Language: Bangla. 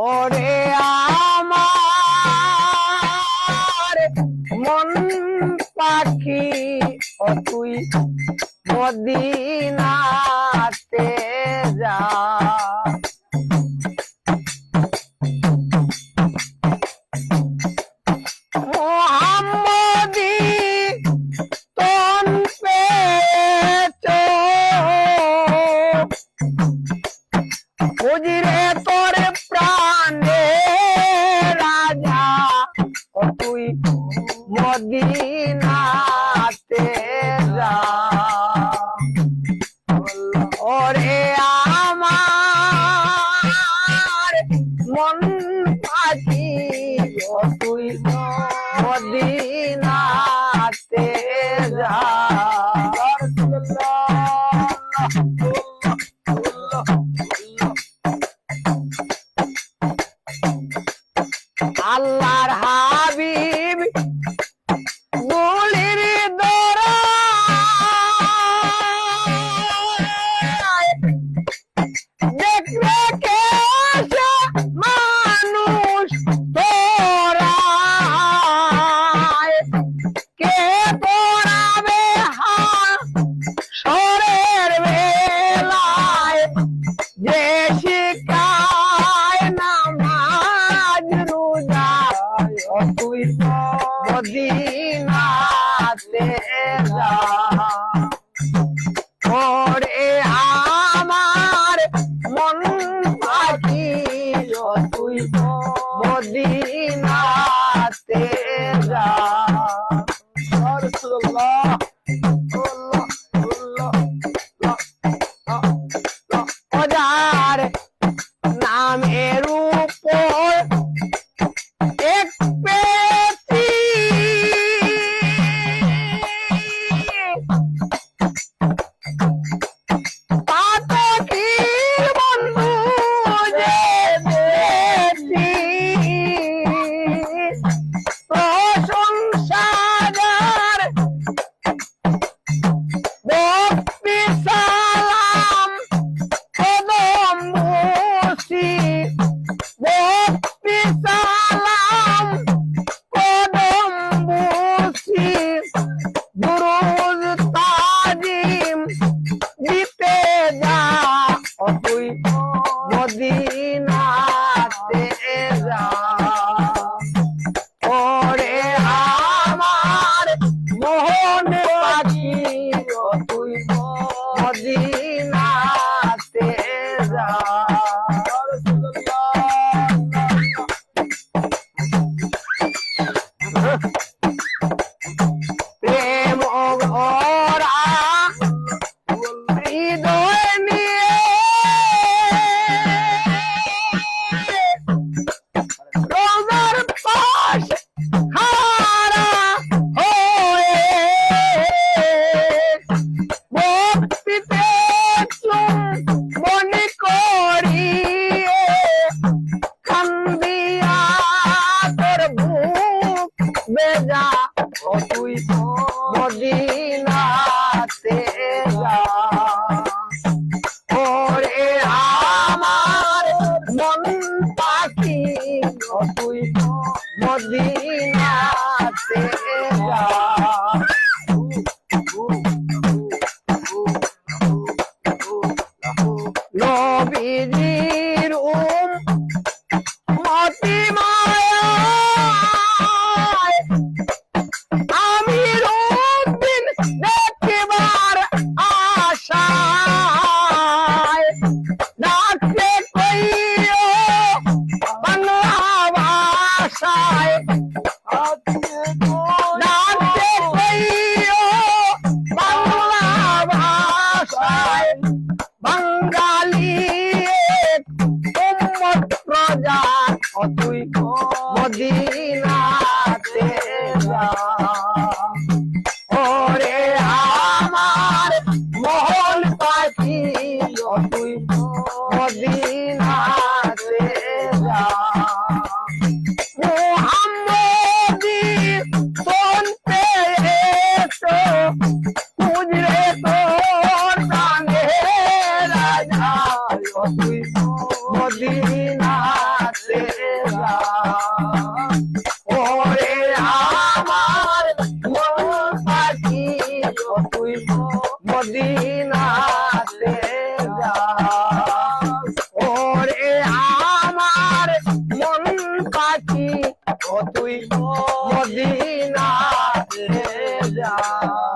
ওরে আমার মন পাখি ও তুই মদিনাতে যা মোহাম্মদী তন পেয়েছো খুঁজিরে তোর প্রাণে রাজা ও তুই মদিনাতে যা ওরে আমার মন পাখি ও তুই মদিনাতে যা আল্লাহর হাবিব গুলির দরায় দেখবে কে মানুষ তোরায় কে পড়াবে হাসরের বেলায় যে শিখায় নামাজ রোজা ও তুই মদিনাতে যা ওরে আমার মন পাখি ও তুই মদিনাতে যা ওজার নামের উপর এক পেটি পাতকির বন্ধু যে বেটি প্রশংসাগার ভক্তি সালাম কদম বসি ভক্তি সালাম কদম বসি দুরুদ তাজিম দিতে যা ও তুই মদিনাতে যা ওরে আমার মোহন পাখি ও তুই মদিনাতে যা প্রেম ওরা হৃদয় নিয়ে রোজার পাশে খাড়া হয়ে ভক্তিতে মনে করিয়ে কান্দিয়া তোর বুক বেজা ও তুই মদিনাতে যা ওরে আমার মন পাখি ও তুই মদিনাতে যা নবীজির মতি মায়ায় আমির উদ্দিন দেখবার আশায় ডাকতে কইও বাংলা ভাষায় ডাকতে কইও বাংলা ভাষায় বাঙালি উম্মত প্রজা ও তুই মদিনাতে যা ওরে আমার মোহন পাখি ও তুই মদিনাতে যা মোহাম্মদী তন পেয়েছো খুঁজরে তোর প্রাণে রাজা ও তুই মদিনা মদিনাতে যাও